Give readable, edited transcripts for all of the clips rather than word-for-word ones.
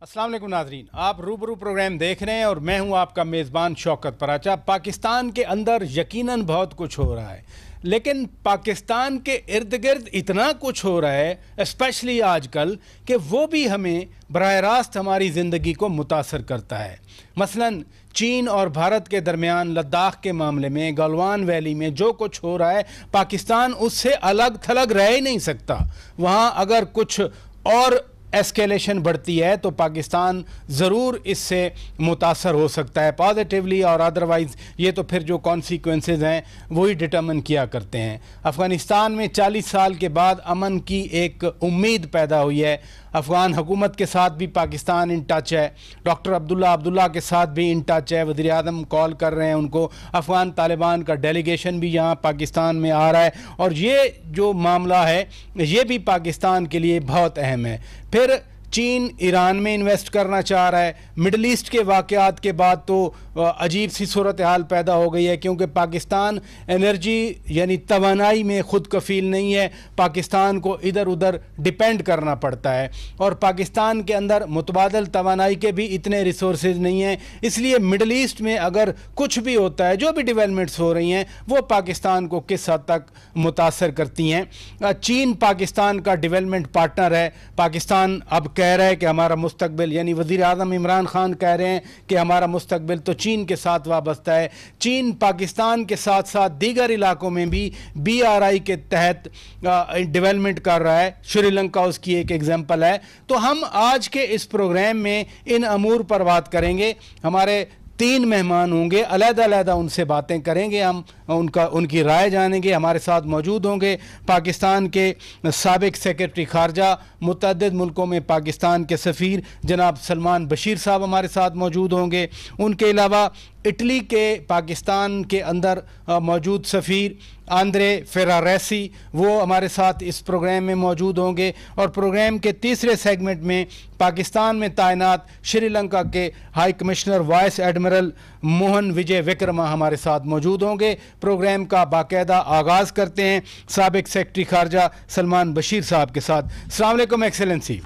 अस्सलाम वालेकुम नाज़रीन, आप रूबरू प्रोग्राम देख रहे हैं और मैं हूं आपका मेज़बान शौकत पराचा। पाकिस्तान के अंदर यकीनन बहुत कुछ हो रहा है, लेकिन पाकिस्तान के इर्द गिर्द इतना कुछ हो रहा है स्पेशली आजकल कि वो भी हमें बराह रास्त हमारी ज़िंदगी को मुतासर करता है। मसलन चीन और भारत के दरमियान लद्दाख के मामले में, गलवान वैली में जो कुछ हो रहा है, पाकिस्तान उससे अलग थलग रह ही नहीं सकता। वहाँ अगर कुछ और एस्केलेशन बढ़ती है तो पाकिस्तान ज़रूर इससे मुतासर हो सकता है पॉजिटिवली और अदरवाइज़ ये तो फिर जो कॉन्सिक्वेंसेस हैं वही डिटर्मिन किया करते हैं। अफ़गानिस्तान में 40 साल के बाद अमन की एक उम्मीद पैदा हुई है। अफ़गान हुकूमत के साथ भी पाकिस्तान इन टच है, डॉक्टर अब्दुल्ला के साथ भी इन टच है, वज़ीर आज़म कॉल कर रहे हैं उनको, अफ़गान तालिबान का डेलीगेशन भी यहाँ पाकिस्तान में आ रहा है और ये जो मामला है ये भी पाकिस्तान के लिए बहुत अहम है। फिर चीन ईरान में इन्वेस्ट करना चाह रहा है। मिडल ईस्ट के वाक़यात के बाद तो अजीब सी सूरत हाल पैदा हो गई है, क्योंकि पाकिस्तान एनर्जी यानी तवानाई में ख़ुद कफ़ील नहीं है, पाकिस्तान को इधर उधर डिपेंड करना पड़ता है और पाकिस्तान के अंदर मुतबादल तवानाई के भी इतने रिसोर्सेज नहीं हैं। इसलिए मिडल ईस्ट में अगर कुछ भी होता है, जो भी डेवलपमेंट्स हो रही हैं, वो पाकिस्तान को किस हद तक मुतासर करती हैं। चीन पाकिस्तान का डेवलपमेंट पार्टनर है। पाकिस्तान अब कह रहा है कि हमारा मुस्तकबिल, यानी वज़ीर आज़म इमरान खान कह रहे हैं कि हमारा मुस्तकबिल तो चीन के साथ वाबस्ता है। चीन पाकिस्तान के साथ साथ दीगर इलाकों में भी BRI के तहत डेवलपमेंट कर रहा है। श्रीलंका उसकी एक एग्जांपल है। तो हम आज के इस प्रोग्राम में इन अमूर पर बात करेंगे। हमारे 3 मेहमान होंगे, अलग-अलग उनसे बातें करेंगे, हम उनकी राय जानेंगे। हमारे साथ मौजूद होंगे पाकिस्तान के साबिक सेक्रेटरी खारजा, मुतअद्दिद मुल्कों में पाकिस्तान के सफ़ीर जनाब सलमान बशीर साहब हमारे साथ मौजूद होंगे। उनके अलावा इटली के पाकिस्तान के अंदर मौजूद सफ़ीर आंद्रे फेरारेसी वो हमारे साथ इस प्रोग्राम में मौजूद होंगे और प्रोग्राम के तीसरे सेगमेंट में पाकिस्तान में तैनात श्रीलंका के high commissioner vice admiral Mohan Wijewickrama हमारे साथ मौजूद होंगे। प्रोग्राम का बाकायदा आगाज़ करते हैं साबिक सेक्रेटरी खारजा सलमान बशीर साहब के साथ। अस्सलाम वालेकुम एक्सेलेंसी।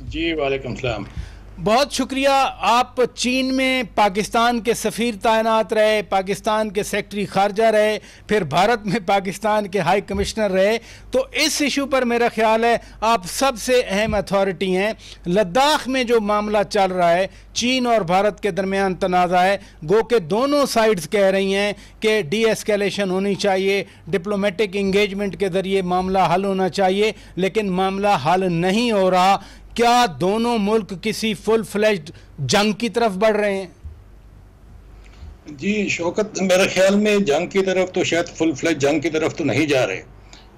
जी वालेकुम सलाम। बहुत शुक्रिया। आप चीन में पाकिस्तान के सफ़ीर तैनात रहे, पाकिस्तान के सेक्रेटरी खारजा रहे, फिर भारत में पाकिस्तान के हाई कमिश्नर रहे, तो इस इशू पर मेरा ख्याल है आप सबसे अहम अथॉरिटी हैं। लद्दाख में जो मामला चल रहा है, चीन और भारत के दरमियान तनाज़ा है, गो के दोनों साइड्स कह रही हैं कि डी-एस्केलेशन होनी चाहिए, डिप्लोमेटिक इंगेजमेंट के ज़रिए मामला हल होना चाहिए, लेकिन मामला हल नहीं हो रहा। क्या दोनों मुल्क किसी फुल फ्लेज्ड जंग की तरफ बढ़ रहे हैं? जी शौकत, मेरे ख्याल में जंग की तरफ तो शायद फुल फ्लेज जंग की तरफ तो नहीं जा रहे,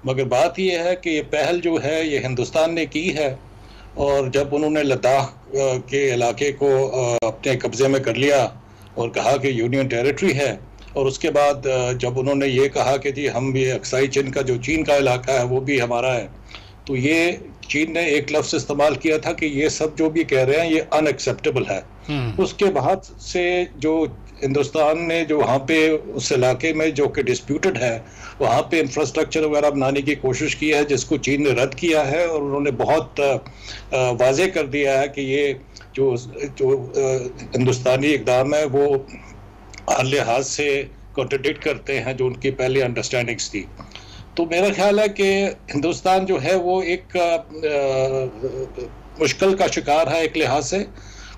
मगर बात यह है कि ये पहल जो है ये हिंदुस्तान ने की है और जब उन्होंने लद्दाख के इलाके को अपने कब्ज़े में कर लिया और कहा कि यूनियन टेरिटरी है, और उसके बाद जब उन्होंने ये कहा कि जी हम ये अक्साई चीन का जो चीन का इलाका है वो भी हमारा है, तो ये चीन ने एक लफ्ज़ इस्तेमाल किया था कि ये सब जो भी कह रहे हैं ये अनएक्सेप्टेबल है। उसके बाद से जो हिंदुस्तान ने जो वहाँ पे उस इलाके में जो कि डिस्प्यूटेड है वहाँ पे इंफ्रास्ट्रक्चर वगैरह बनाने की कोशिश की है, जिसको चीन ने रद्द किया है और उन्होंने बहुत वाज़ेह कर दिया है कि ये जो हिंदुस्तानी इक़दाम है वो हर लिहाज से कॉन्ट्रडिक्ट करते हैं जो उनकी पहले अंडरस्टैंडिंग्स थी। तो मेरा ख्याल है कि हिंदुस्तान जो है वो एक मुश्किल का शिकार है। एक लिहाज से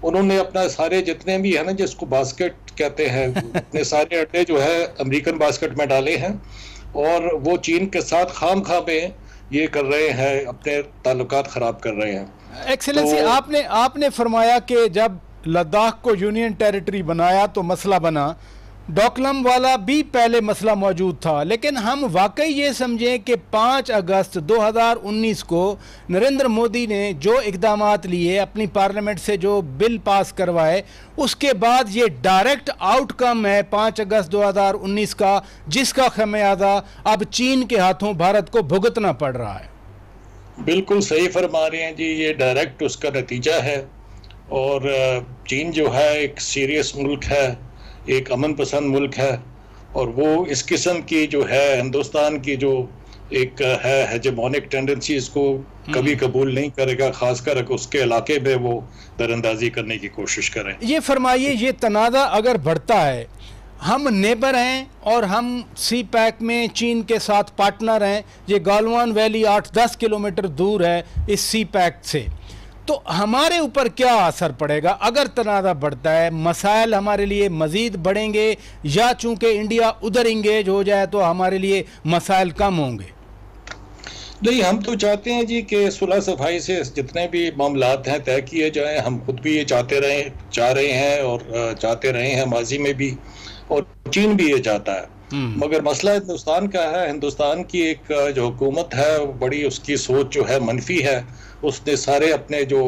उन्होंने अपना सारे जितने भी है ना, जिसको बास्केट कहते हैं, अपने सारे अड्डे जो है अमेरिकन बास्केट में डाले हैं और वो चीन के साथ खाम खा में ये कर रहे हैं, अपने ताल्लुकात ख़राब कर रहे हैं। एक्सेलेंसी, आपने फरमाया कि जब लद्दाख को यूनियन टेरिटरी बनाया तो मसला बना, डोकलम वाला भी पहले मसला मौजूद था, लेकिन हम वाकई ये समझें कि 5 अगस्त 2019 को नरेंद्र मोदी ने जो इक़दामात लिए, अपनी पार्लियामेंट से जो बिल पास करवाए, उसके बाद ये डायरेक्ट आउटकम है 5 अगस्त 2019 का, जिसका खमियाजा अब चीन के हाथों भारत को भुगतना पड़ रहा है। बिल्कुल सही फरमा रहे हैं जी, ये डायरेक्ट उसका नतीजा है। और चीन जो है एक सीरियस मुल्क है, एक अमन पसंद मुल्क है और वो इस किस्म की जो है हिंदुस्तान की जो एक है हेजेमोनिक टेंडेंसी, इसको कभी कबूल नहीं करेगा, खासकर उसके इलाके में वो दरअंदाजी करने की कोशिश करें। ये फरमाइए, ये तनाज़ा अगर बढ़ता है, हम नेबर हैं और हम सी पैक में चीन के साथ पार्टनर हैं, ये गालवान वैली 8-10 किलोमीटर दूर है इस सी पैक से, तो हमारे ऊपर क्या असर पड़ेगा अगर तनाज़ा बढ़ता है? मसाइल हमारे लिए मज़ीद बढ़ेंगे या चूंकि इंडिया उधर इंगेज हो जाए तो हमारे लिए मसाइल कम होंगे? नहीं, हम तो चाहते हैं जी कि सुलह सफाई से जितने भी मामलात हैं तय किए जाएं। हम खुद भी ये चाह रहे हैं और चाहते रहे हैं माजी में भी, और चीन भी ये चाहता है। मगर मसला हिंदुस्तान का है। हिंदुस्तान की एक जो हुकूमत है बड़ी, उसकी सोच जो है मनफी है। उसने सारे अपने जो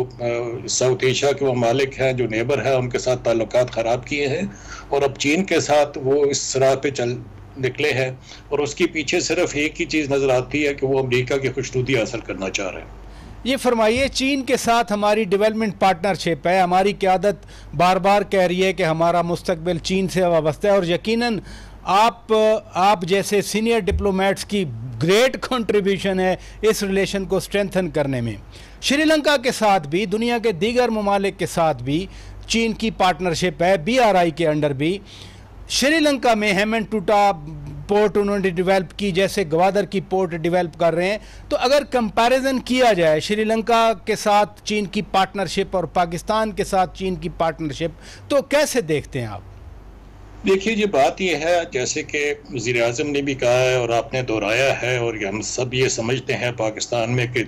साउथ एशिया के ममालिक हैं, जो नेबर हैं, उनके साथ ताल्लुकात ख़राब किए हैं, और अब चीन के साथ वो इस राह पे चल निकले हैं, और उसके पीछे सिर्फ एक ही चीज़ नज़र आती है कि वो अमेरिका की खुशनुदी हासिल करना चाह रहे हैं। ये फरमाइए, चीन के साथ हमारी डेवलपमेंट पार्टनरशिप है, हमारी क़यादत बार बार कह रही है कि हमारा मुस्तकबिल चीन से वाबस्ता है, और यकीनन आप जैसे सीनियर डिप्लोमेट्स की ग्रेट कंट्रीब्यूशन है इस रिलेशन को स्ट्रेंथन करने में। श्रीलंका के साथ भी, दुनिया के दीगर ममालिक के साथ भी चीन की पार्टनरशिप है, BRI के अंडर भी। श्रीलंका में हेमन टूटा पोर्ट उन्होंने डेवलप की, जैसे ग्वादर की पोर्ट डेवलप कर रहे हैं। तो अगर कंपैरिजन किया जाए श्रीलंका के साथ चीन की पार्टनरशिप और पाकिस्तान के साथ चीन की पार्टनरशिप, तो कैसे देखते हैं आप? देखिए, ये बात ये है, जैसे कि वज़ीर आज़म ने भी कहा है और आपने दोहराया है, और हम सब ये समझते हैं पाकिस्तान में कि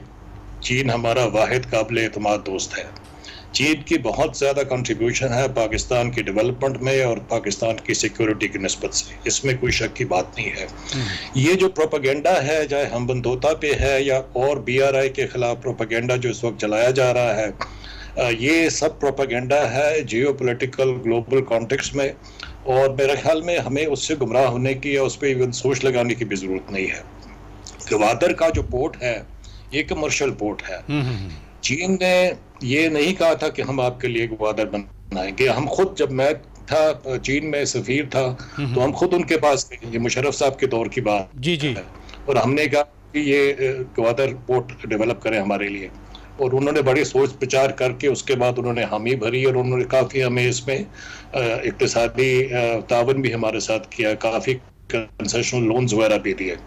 चीन हमारा वाहिद काबिल एतमाद दोस्त है। चीन की बहुत ज़्यादा कंट्रीब्यूशन है पाकिस्तान की डेवलपमेंट में और पाकिस्तान की सिक्योरिटी की निस्बत से, इसमें कोई शक की बात नहीं है। ये जो प्रोपेगेंडा है, चाहे हम बंदोता पे है या और BRI के ख़िलाफ़ प्रोपेगेंडा जो इस वक्त चलाया जा रहा है, ये सब प्रोपेगेंडा है जियो पोलिटिकल ग्लोबल कॉन्टेक्स्ट में, और मेरे ख्याल में हमें उससे गुमराह होने की या उस पर इवन सोच लगाने की भी ज़रूरत नहीं है। ग्वादर का जो पोर्ट है ये कमर्शियल पोर्ट है। चीन ने ये नहीं कहा था कि हम आपके लिए ग्वादर बनाएंगे। हम खुद, जब मैं था चीन में सफीर था, तो हम खुद उनके पास गए, ये मुशर्रफ साहब के दौर की बात जी जी, और हमने कहा कि ये ग्वादर पोर्ट डेवलप करें हमारे लिए, और उन्होंने बड़ी सोच विचार करके उसके बाद उन्होंने हामी भरी, और उन्होंने काफ़ी हमें इसमें इक्तिसादी तावन भी हमारे साथ किया, काफ़ी कंसेशनल लोन्स वगैरह भी दिए।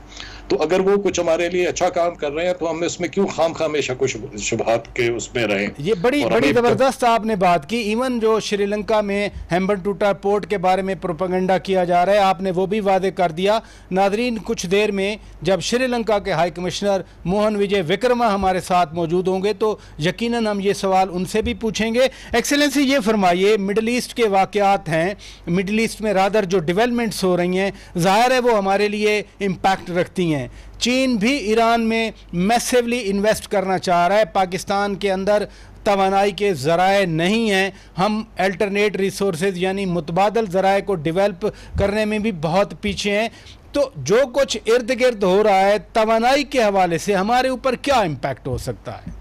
तो अगर वो कुछ हमारे लिए अच्छा काम कर रहे हैं तो हम इसमें क्यों खामखा कुछ शुबहात के उसमें रहें। ये बड़ी ज़बरदस्त आपने बात की। इवन जो श्रीलंका में हेम्बनटोटा पोर्ट के बारे में प्रोपेगेंडा किया जा रहा है, आपने वो भी वादे कर दिया। नाजरीन, कुछ देर में जब श्रीलंका के high commissioner Mohan Wijewickrama हमारे साथ मौजूद होंगे तो यकीनन हम ये सवाल उनसे भी पूछेंगे। एक्सेलेंसी, ये फरमाइए, मिडल ईस्ट के वाक़यात हैं, मिडल ईस्ट में रादर जो डेवलपमेंट्स हो रही हैं, ज़ाहिर है वो हमारे लिए इम्पैक्ट रखती हैं। चीन भी ईरान में मैसिवली इन्वेस्ट करना चाह रहा है। पाकिस्तान के अंदर तवानाई के ज़राए नहीं हैं, हम अल्टरनेट रिसोर्सेज यानी मुतबादल ज़राए को डेवलप करने में भी बहुत पीछे हैं। तो जो कुछ इर्द गिर्द हो रहा है तवानाई के हवाले से हमारे ऊपर क्या इम्पैक्ट हो सकता है?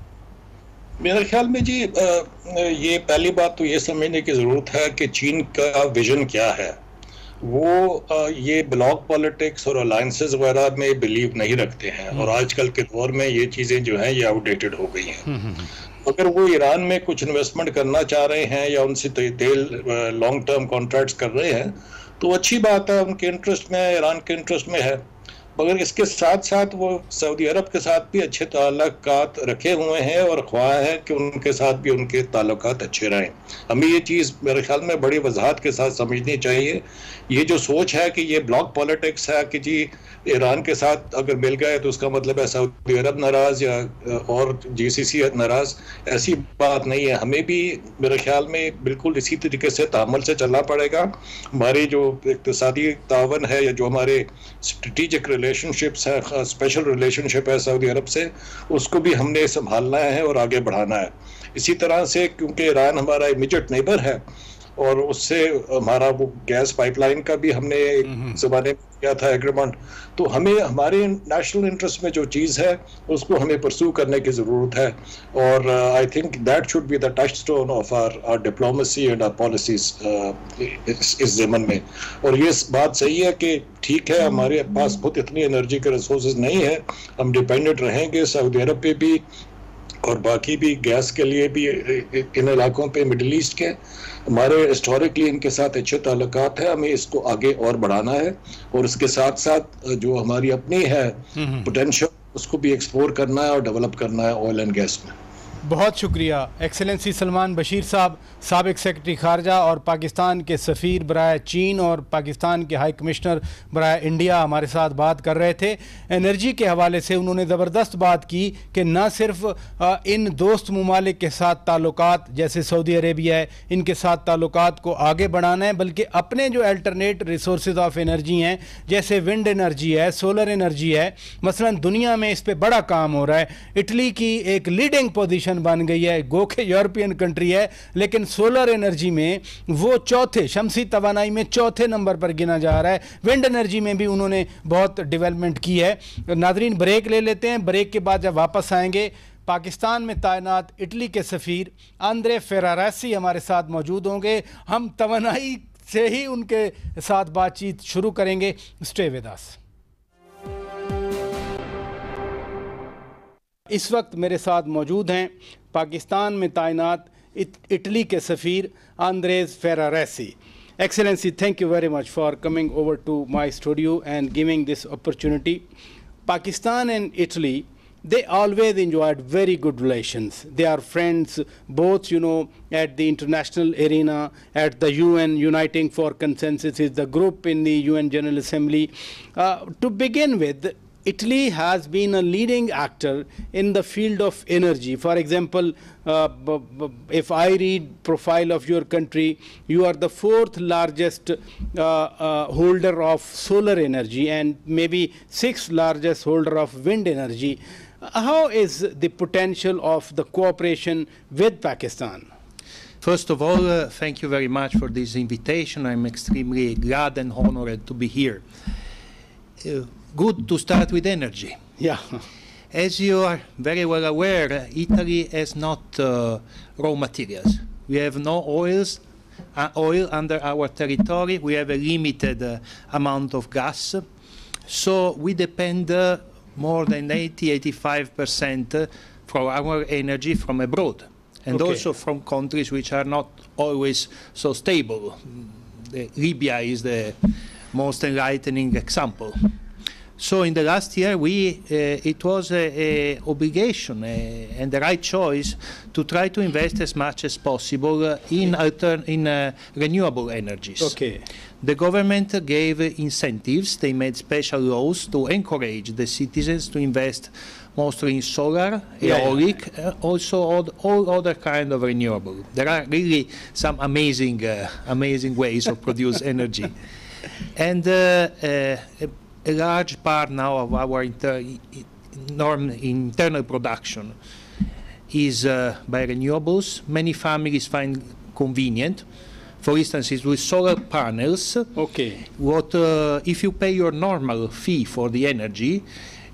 मेरे ख्याल में जी, ये पहली बात तो ये समझने की ज़रूरत है कि चीन का विजन क्या है। वो ये ब्लॉक पॉलिटिक्स और अलायंसेस वगैरह में बिलीव नहीं रखते हैं, और आजकल के दौर में ये चीज़ें जो हैं ये आउटडेटेड हो गई हैं। अगर वो ईरान में कुछ इन्वेस्टमेंट करना चाह रहे हैं या उनसे तेल लॉन्ग टर्म कॉन्ट्रैक्ट्स कर रहे हैं तो अच्छी बात है, उनके इंटरेस्ट में है, ईरान के इंटरेस्ट में है। मगर इसके साथ साथ वो सऊदी अरब के साथ भी अच्छे ताल्लुकात रखे हुए हैं और ख्वाह है कि उनके साथ भी उनके ताल्लुकात अच्छे रहें। हमें ये चीज़ मेरे ख्याल में बड़ी वजाहत के साथ समझनी चाहिए। ये जो सोच है कि ये ब्लॉक पॉलिटिक्स है कि जी ईरान के साथ अगर मिल गए तो उसका मतलब है सऊदी अरब नाराज़ या और GCC नाराज़, ऐसी बात नहीं है। हमें भी मेरे ख्याल में बिल्कुल इसी तरीके से तामुल से चलना पड़ेगा। हमारी जो इक़्तिसादी तावन है या जो हमारे स्ट्रेटिजिक रिलेशनशिप्स है, स्पेशल रिलेशनशिप है सऊदी अरब से, उसको भी हमने संभालना है और आगे बढ़ाना है। इसी तरह से क्योंकि ईरान हमारा इमीडिएट नेबर है और उससे हमारा वो गैस पाइपलाइन का भी हमने एक ज़माने में किया था एग्रीमेंट, तो हमें हमारे नेशनल इंटरेस्ट में जो चीज़ है उसको हमें परस्यू करने की ज़रूरत है। और I think that should be the touchstone of our diplomacy and our policies इस ज़मन में। और ये बात सही है कि ठीक है, हमारे पास खुद इतनी एनर्जी के रिसोर्सेज नहीं है, हम डिपेंडेंट रहेंगे सऊदी अरब पे भी और बाकी भी गैस के लिए भी इन इलाकों पे, मिडिल ईस्ट के हमारे हिस्टोरिकली इनके साथ अच्छे ताल्लुकात है। हमें इसको आगे और बढ़ाना है और इसके साथ साथ जो हमारी अपनी है पोटेंशियल उसको भी एक्सप्लोर करना है और डेवलप करना है ऑयल एंड गैस में। बहुत शुक्रिया एक्सेलेंसी सलमान बशीर साहब, साबिक सेक्रेटरी खारजा और पाकिस्तान के सफ़ीर बराए चीन और पाकिस्तान के हाई कमिश्नर बराए इंडिया हमारे साथ बात कर रहे थे। एनर्जी के हवाले से उन्होंने ज़बरदस्त बात की कि न सिर्फ इन दोस्त ममालिक के साथ ताल्लुकात जैसे सऊदी अरेबिया है, इनके साथ ताल्लुकात को आगे बढ़ाना है, बल्कि अपने जो अल्टरनेट रिसोर्सेज ऑफ एनर्जी हैं जैसे विंड एनर्जी है, सोलर एनर्जी है, मसलन दुनिया में इस पर बड़ा काम हो रहा है। इटली की एक लीडिंग पोजीशन बन गई है, गो के यूरोपियन कंट्री है, लेकिन सोलर एनर्जी में वो चौथे, शमसी तवानाई में चौथे नंबर पर गिना जा रहा है। विंड एनर्जी में भी उन्होंने बहुत डेवलपमेंट की है। नादरीन, ब्रेक ले लेते हैं, ब्रेक के बाद जब वापस आएंगे पाकिस्तान में तैनात इटली के सफ़ीर आंद्रे फेरारेसी हमारे साथ मौजूद होंगे। हम तवानाई से ही उनके साथ बातचीत शुरू करेंगे। Stay with us. इस वक्त मेरे साथ मौजूद हैं पाकिस्तान में तैनात इटली के सफ़ीर Andrzej फेरारेसी। Excellency, thank you very much for coming over to my studio and giving this opportunity. Pakistan and Italy, they always enjoyed very good relations. They are friends, both, at the international arena, at the UN, Uniting for Consensus is the group in the UN General Assembly. To begin with, Italy has been a leading actor in the field of energy. For example, if I read profile of your country, you are the fourth largest holder of solar energy and maybe sixth largest holder of wind energy. How is the potential of the cooperation with Pakistan? First of all, thank you very much for this invitation. I'm extremely glad and honored to be here. Good to start with energy. Yeah. As you are very well aware, Italy has not raw materials. We have no oil under our territory. We have a limited amount of gas. So we depend more than 80–85% for our energy from abroad, and also from countries which are not always so stable. Libya is the most enlightening example. So in the last year, it was an obligation and the right choice to try to invest as much as possible in renewable energies. Okay. The government gave incentives. They made special laws to encourage the citizens to invest mostly in solar, aeolic, also all other kind of renewable. There are really some amazing ways of produce energy. And a large part now of our internal production is by renewables. Many families find convenient. For instance, it's with solar panels. Okay. If you pay your normal fee for the energy,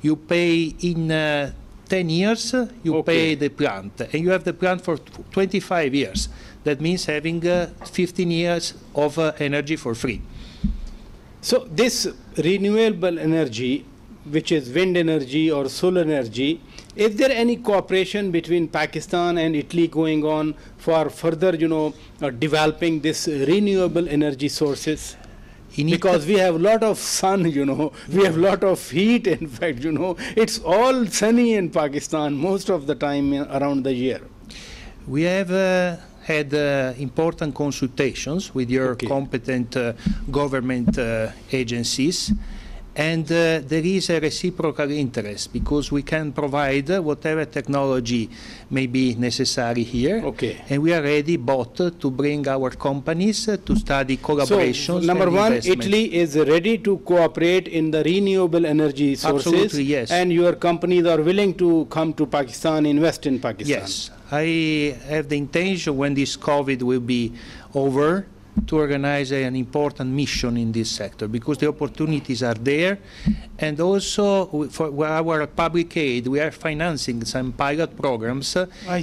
you pay in 10 years, you pay the plant. And you have the plant for 25 years. That means having 15 years of energy for free. So this renewable energy, which is wind energy or solar energy, is there any cooperation between Pakistan and Italy going on for further, developing this renewable energy sources? Because we have a lot of sun, we have a lot of heat, in fact, it's all sunny in Pakistan most of the time around the year. We have had important consultations with your competent government agencies, and there is a reciprocal interest because we can provide whatever technology may be necessary here, and we are ready both to bring our companies to study collaborations. So, number one, Italy is ready to cooperate in the renewable energy sources. Absolutely, yes. And your companies are willing to come to Pakistan, invest in Pakistan. Yes. I have the intention when this COVID will be over to organize an important mission in this sector, because the opportunities are there. And also for our public aid, we are financing some pilot programs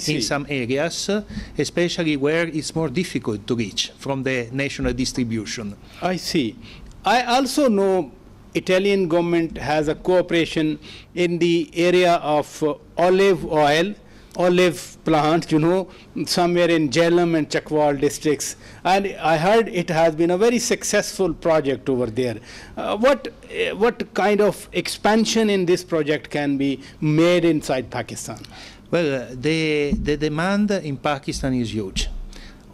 in some areas, especially where it's more difficult to reach from the national distribution. I see. I also know Italian government has a cooperation in the area of olive oil, olive plant, you know, somewhere in Jhelum and Chakwal districts. And I heard it has been a very successful project over there. What kind of expansion in this project can be made inside Pakistan? Well, the demand in Pakistan is huge.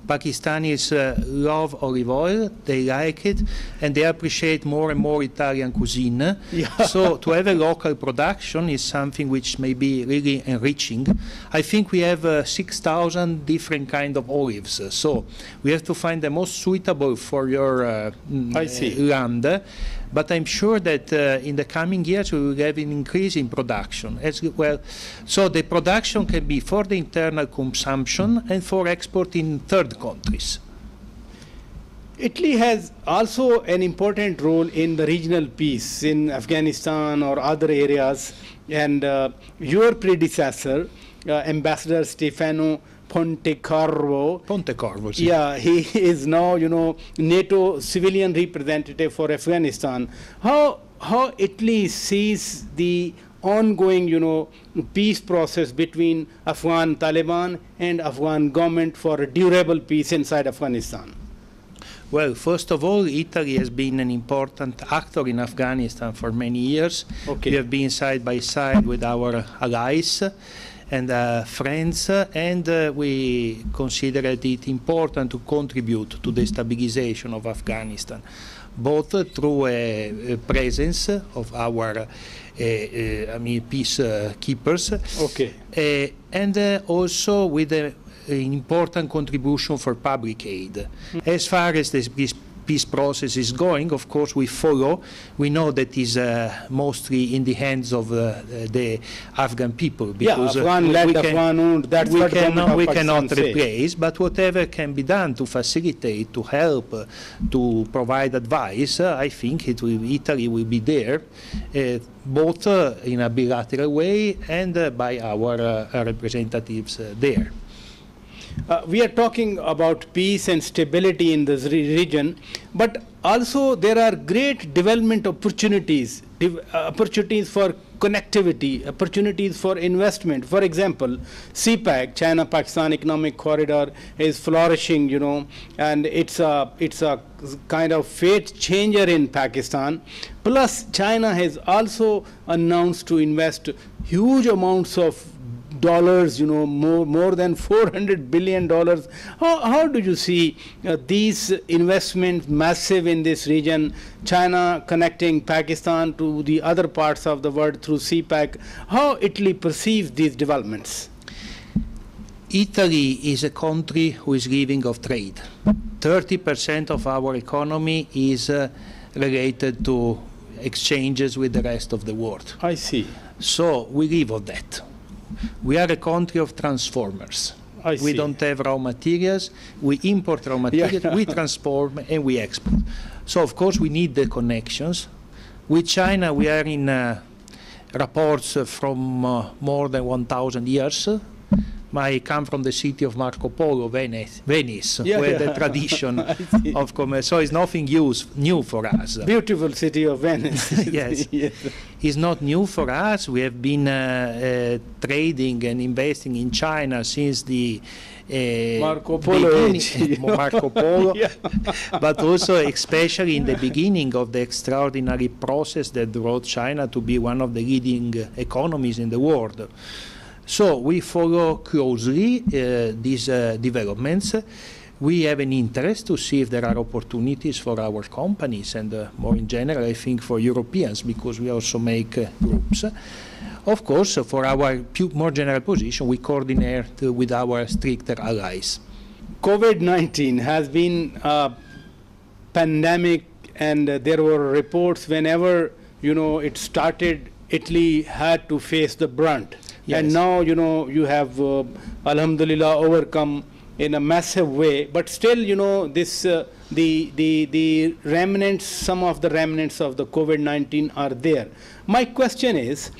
Pakistanis love olive oil, they like it, and they appreciate more and more Italian cuisine. Yeah. So to have a local production is something which may be really enriching. I think we have 6,000 different kind of olives, so we have to find the most suitable for your land. But I'm sure that in the coming years we will have an increase in production as well. So the production can be for the internal consumption and for export in third countries. Italy has also an important role in the regional peace in Afghanistan or other areas. And your predecessor, Ambassador Stefano Pontecorvo, yeah, he is now, you know, NATO civilian representative for Afghanistan. How Italy sees the ongoing, you know, peace process between Afghan Taliban and Afghan government for a durable peace inside Afghanistan? Well, first of all, Italy has been an important actor in Afghanistan for many years. Okay. We have been side by side with our allies and friends, and we considered it important to contribute to the stabilization of Afghanistan, both through a presence of our peacekeepers, okay, and also with an important contribution for public aid. As far as this peace process is going, of course, we follow. We know that is mostly in the hands of the Afghan people. Because we cannot replace, but whatever can be done to facilitate, to help, to provide advice, I think Italy will be there, both in a bilateral way and by our representatives there. We are talking about peace and stability in this region, but also there are great development opportunities, opportunities for connectivity, opportunities for investment. For example, CPEC, China-Pakistan Economic Corridor, is flourishing, you know, and it's a kind of fate changer in Pakistan. Plus, China has also announced to invest huge amounts of dollars, you know, more than $400 billion. How do you see these investments massive in this region, China connecting Pakistan to the other parts of the world through CPEC? How Italy perceives these developments? Italy is a country who is living of trade. 30% of our economy is related to exchanges with the rest of the world. I see. So we live of that. We are a country of transformers. We don't have raw materials. We import raw materials, we transform, and we export. So, of course, we need the connections. With China, we are in rapports from more than 1,000 years. I come from the city of Marco Polo, Venice, where the tradition of commerce. So it's nothing new for us. Beautiful city of Venice. Yes. Yes. It's not new for us. We have been trading and investing in China since the Marco Polo age. Marco Polo, yeah. But also especially in the beginning of the extraordinary process that brought China to be one of the leading economies in the world. So we follow closely these developments. We have an interest to see if there are opportunities for our companies and more in general, I think, for Europeans, because we also make groups. Of course, for our more general position, we coordinate with our stricter allies. COVID-19 has been a pandemic, and there were reports whenever, you know, it started, Italy had to face the brunt. Yes. And now, you know, you have, alhamdulillah, overcome in a massive way, but still, you know, this the remnants, some of the remnants of the COVID-19 are there. My question is,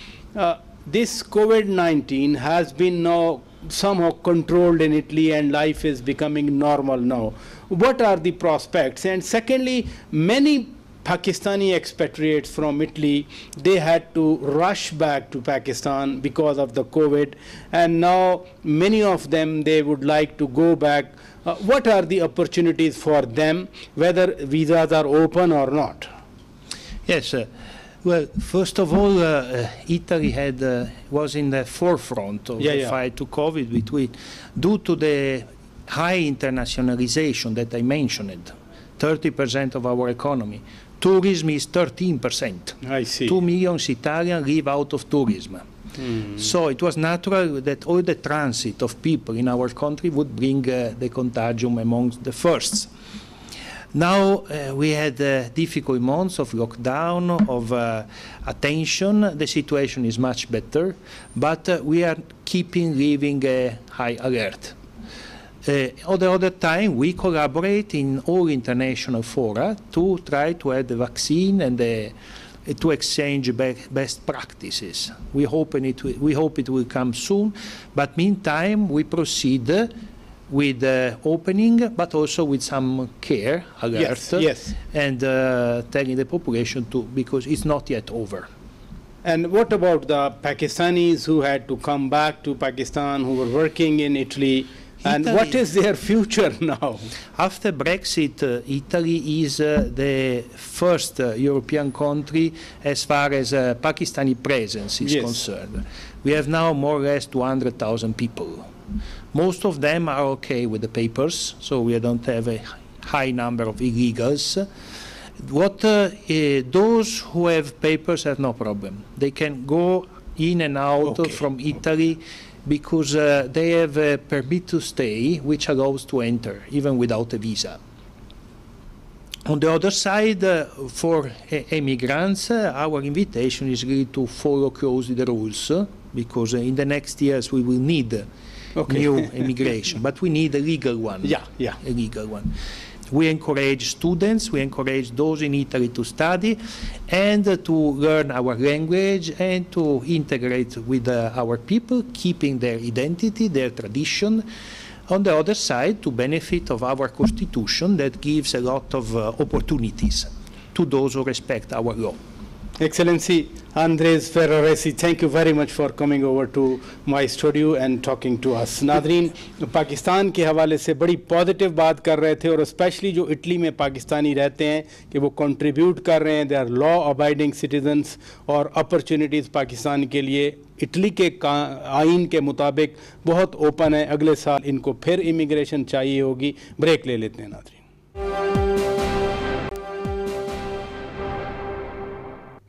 this COVID-19 has been now somehow controlled in Italy and life is becoming normal now. What are the prospects? And secondly, many Pakistani expatriates from Italy, they had to rush back to Pakistan because of the COVID, and now many of them, they would like to go back. What are the opportunities for them, whether visas are open or not? Yes. Well, first of all, Italy was in the forefront of the fight to COVID due to the high internationalization that I mentioned, 30% of our economy. Tourism is 13%. I see. 2 million Italians live out of tourism. So it was natural that all the transit of people in our country would bring the contagion among the firsts. Now we had difficult months of lockdown, of attention. The situation is much better, but we are living a high alert. On the other time, we collaborate in all international fora to try to have the vaccine and to exchange best practices. We hope it will come soon, but meantime we proceed with opening, but also with some care, alert, and telling the population to, because it's not yet over. And what about the Pakistanis who had to come back to Pakistan, who were working in Italy? And what is their future now? After Brexit, Italy is the first European country as far as Pakistani presence is concerned. We have now more or less 200,000 people. Most of them are okay with the papers, so we don't have a high number of illegals. Those who have papers have no problem. They can go in and out from Italy because they have a permit to stay, which allows to enter, even without a visa. On the other side, for immigrants, our invitation is really to follow closely the rules, because in the next years we will need new immigration, but we need a legal one. A legal one. We encourage students, we encourage those in Italy to study and to learn our language and to integrate with our people, keeping their identity, their tradition. On the other side, to benefit of our constitution that gives a lot of opportunities to those who respect our law. Excellency Andres Ferraresi, thank you very much for coming over to my studio and talking to us. Nadreen, Pakistan के हवाले से बड़ी positive बात कर रहे थे, और specially जो इटली में पाकिस्तानी रहते हैं कि वो कंट्रीब्यूट कर रहे हैं, they are law abiding citizens, और अपॉर्चुनिटीज़ पाकिस्तान के लिए इटली के आइन के मुताबिक बहुत ओपन है. अगले साल इनको फिर इमिग्रेशन चाहिए होगी. ब्रेक ले लेते हैं नादरीन.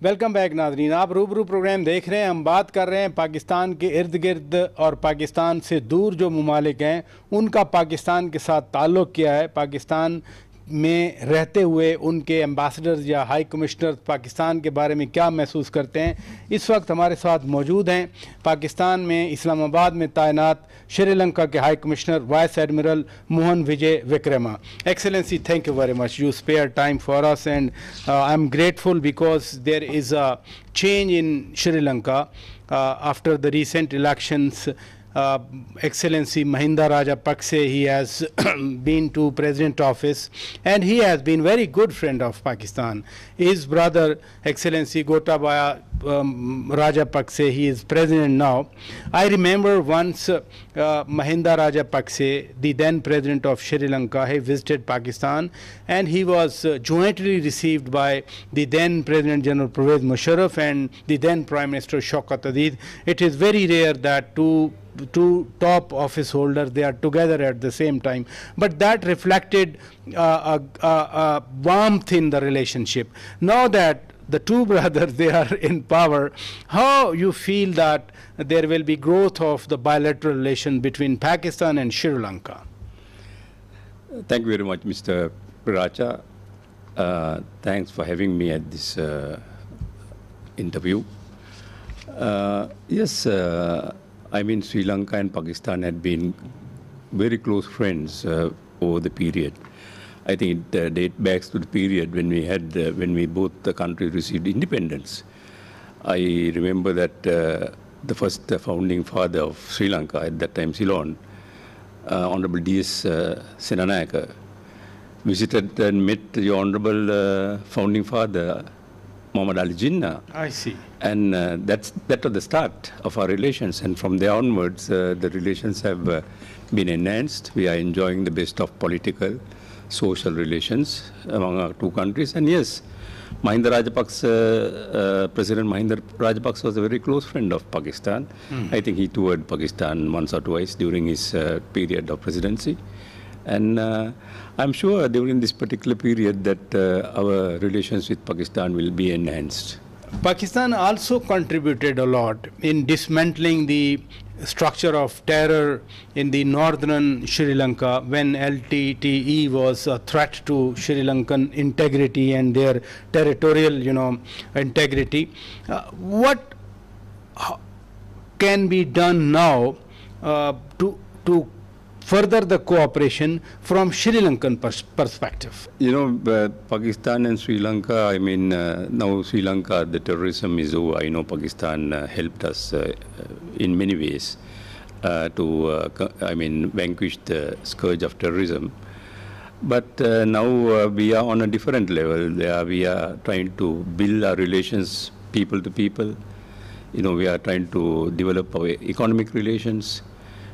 वेलकम बैक नाजरीन, आप रूबरू प्रोग्राम देख रहे हैं. हम बात कर रहे हैं पाकिस्तान के इर्द गिर्द और पाकिस्तान से दूर जो ममालिक हैं उनका पाकिस्तान के साथ ताल्लुक़ क्या है, पाकिस्तान में रहते हुए उनके एम्बेसडर्स या हाई कमिश्नर पाकिस्तान के बारे में क्या महसूस करते हैं. इस वक्त हमारे साथ मौजूद हैं पाकिस्तान में इस्लामाबाद में तैनात श्रीलंका के high commissioner vice admiral Mohan Wijewickrama. Excellency, thank you very much. You spare time for us and I am grateful because there is a change in Sri Lanka after the recent elections. Excellency Mahinda Rajapaksa, he has been to president office and he has been very good friend of Pakistan. His brother Excellency Gotabaya Rajapaksa, he is president now. I remember once Mahinda Rajapaksa, the then president of Sri Lanka, he visited Pakistan and he was jointly received by the then President General Pervez Musharraf and the then Prime Minister Shaukat Aziz. It is very rare that two top office holders, they are together at the same time, but that reflected a warmth in the relationship. Now that the two brothers, they are in power, how you feel that there will be growth of the bilateral relation between Pakistan and Sri Lanka? Thank you very much, Mr. Paracha. Thanks for having me at this interview. Yes, I mean, Sri Lanka and Pakistan had been very close friends over the period. I think it dates back to the period when we both the countries received independence. I remember that the first founding father of Sri Lanka at that time, Ceylon, Honorable D.S. Senanayake, visited and met the Honorable founding father, Muhammad Ali Jinnah. I see. And that was the start of our relations. And from there onwards, the relations have been enhanced. We are enjoying the best of political, social relations among our two countries. And yes, President Mahinda Rajapaksa was a very close friend of Pakistan. I think he toured Pakistan once or twice during his period of presidency. And I'm sure during this particular period that our relations with Pakistan will be enhanced. Pakistan also contributed a lot in dismantling the structure of terror in the northern Sri Lanka when LTTE was a threat to Sri Lankan integrity and their territorial, integrity. What can be done now to further the cooperation from Sri Lankan perspective? Pakistan and Sri Lanka, I mean, now Sri Lanka, the terrorism is over. I know Pakistan helped us in many ways to vanquish the scourge of terrorism. But now we are on a different level. We are trying to build our relations people to people. We are trying to develop our economic relations.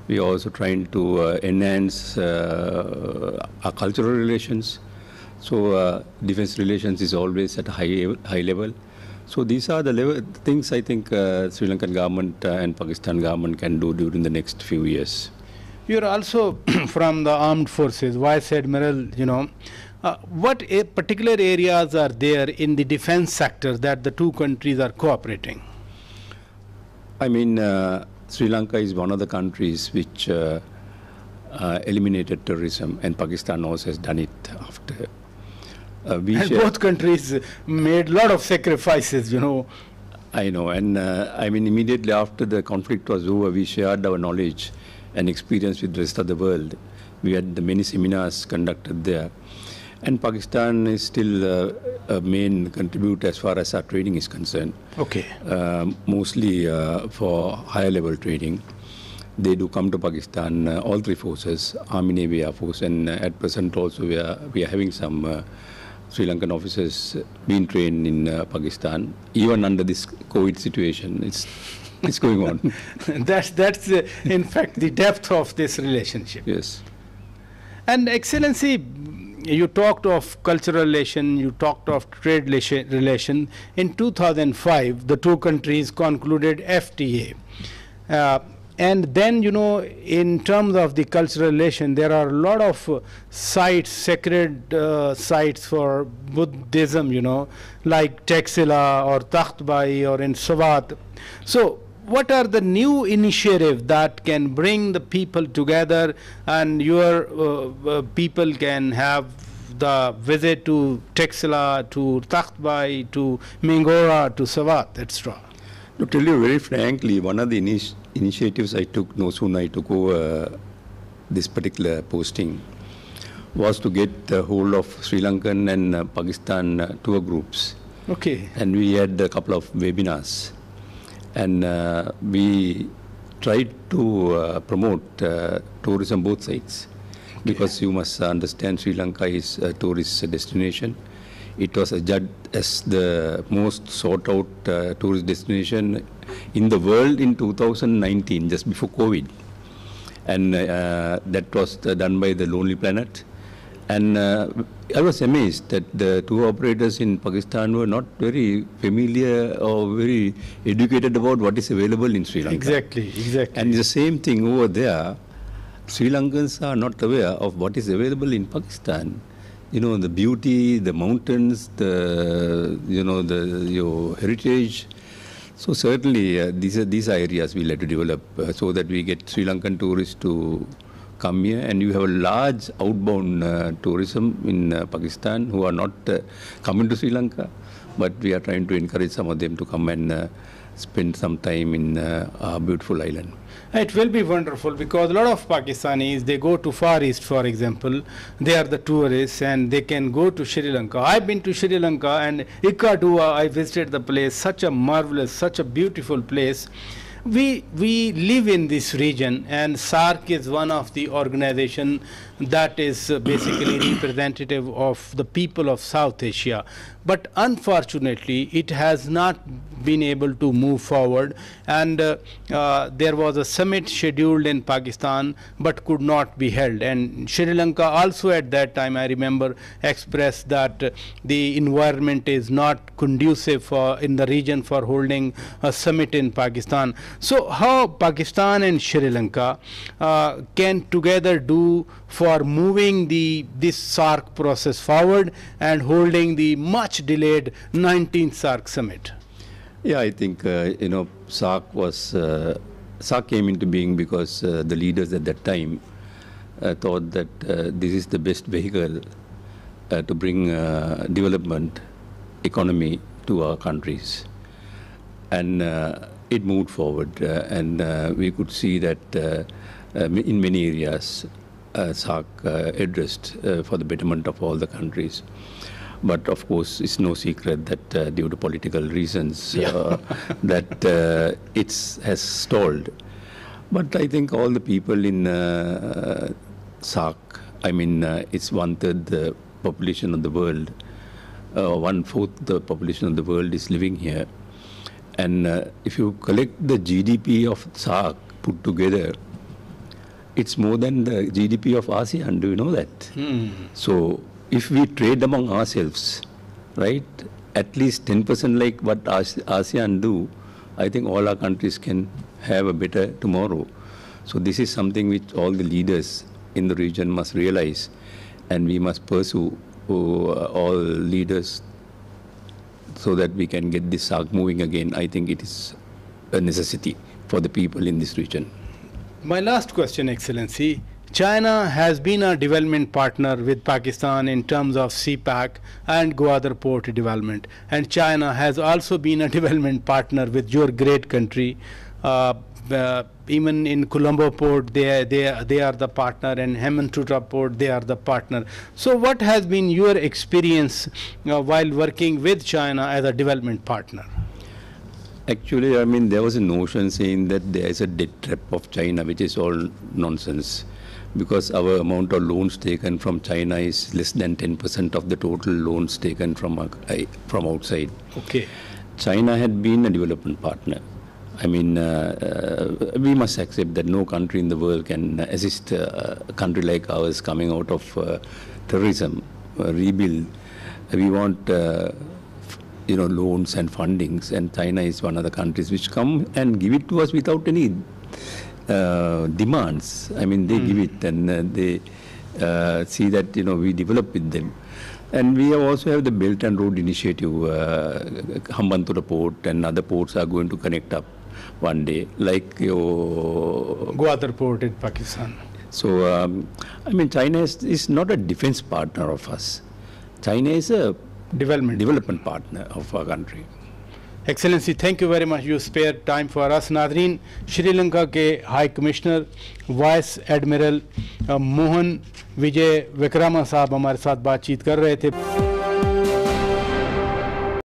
We are also trying to enhance our cultural relations. So defense relations is always at a high level. So these are the things I think Sri Lankan government and Pakistan government can do during the next few years. You are also from the armed forces, Vice Admiral, what particular areas are there in the defense sector that the two countries are cooperating? I mean, Sri Lanka is one of the countries which eliminated terrorism, and Pakistan also has done it after. Both countries made a lot of sacrifices, I know, and immediately after the conflict was over, we shared our knowledge and experience with the rest of the world. We had many seminars conducted there. And Pakistan is still a main contributor as far as our training is concerned. Okay. Mostly for higher level training. They do come to Pakistan, all three forces, Army, Navy, Air Force, and at present also we are having some Sri Lankan officers being trained in Pakistan. Even under this COVID situation, it's going on. That's in fact the depth of this relationship. Yes. And Excellency, you talked of cultural relation, you talked of trade relation. In 2005, the two countries concluded FTA. And then, in terms of the cultural relation, there are a lot of sites, sacred sites for Buddhism, like Taxila or Takhtbai or in Swat. So, what are the new initiatives that can bring the people together and your people can have the visit to Taxila, to Takhtbai, to Mingora, to Swat, etc.? To tell you very frankly, one of the initiatives I took, no sooner I took over this particular posting, was to get the whole of Sri Lankan and Pakistan tour groups. Okay. And we had a couple of webinars. And we tried to promote tourism both sides. Okay. Because you must understand Sri Lanka is a tourist destination. It was judged as the most sought out tourist destination in the world in 2019, just before COVID. And that was done by the Lonely Planet. And I was amazed that the tour operators in Pakistan were not very familiar or very educated about what is available in Sri Lanka. Exactly. And the same thing over there. Sri Lankans are not aware of what is available in Pakistan. The beauty, the mountains, your heritage. So certainly these are areas we'll have to develop so that we get Sri Lankan tourists to come here, and you have a large outbound tourism in Pakistan who are not coming to Sri Lanka, but we are trying to encourage some of them to come and spend some time in our beautiful island. It will be wonderful because a lot of Pakistanis, they go to Far East, for example. They are the tourists and they can go to Sri Lanka. I've been to Sri Lanka and Ikadua, I visited the place, such a marvelous, such a beautiful place. We live in this region, and SAARC is one of the organization that is basically representative of the people of South Asia. But unfortunately, it has not been able to move forward, and there was a summit scheduled in Pakistan but could not be held. And Sri Lanka also at that time, I remember, expressed that the environment is not conducive for in the region for holding a summit in Pakistan. So how Pakistan and Sri Lanka can together do for moving this SAARC process forward and holding the much delayed 19th SAARC summit? Yeah, I think, SAARC came into being because the leaders at that time thought that this is the best vehicle to bring development, economy to our countries. And it moved forward, and we could see that in many areas SAARC addressed for the betterment of all the countries. But of course, it's no secret that due to political reasons that it has stalled. But I think all the people in SAARC, I mean, it's 1/3 the population of the world, 1/4 the population of the world is living here. And if you collect the GDP of SAARC put together, it's more than the GDP of ASEAN. Do you know that? So if we trade among ourselves, right, at least 10% like what ASEAN do, I think all our countries can have a better tomorrow. So this is something which all the leaders in the region must realize, and we must pursue all leaders so that we can get this SAARC moving again. I think it is a necessity for the people in this region. My last question, Excellency. China has been a development partner with Pakistan in terms of CPAC and Gwadar port development. And China has also been a development partner with your great country. Even in Colombo port, they are the partner, and Hemantota port, they are the partner. So what has been your experience while working with China as a development partner? Actually, I mean, there was a notion saying that there is a debt trap of China, which is all nonsense, because our amount of loans taken from China is less than 10% of the total loans taken from outside. Okay. China had been a development partner. I mean, we must accept that no country in the world can assist a country like ours coming out of terrorism, rebuild. We want loans and fundings, and China is one of the countries which come and give it to us without any demands. I mean, they give it, and they see that we develop with them. And we also have the Belt and Road Initiative. Hambantota port and other ports are going to connect up one day, like Gwadar port in Pakistan. So, I mean, China is not a defense partner of us. China is a development partner of our country. Excellency, thank you very much. You spared time for us. नादरीन, श्रीलंका के high commissioner vice admiral Mohan Wijewickrama साहब हमारे साथ बातचीत कर रहे थे.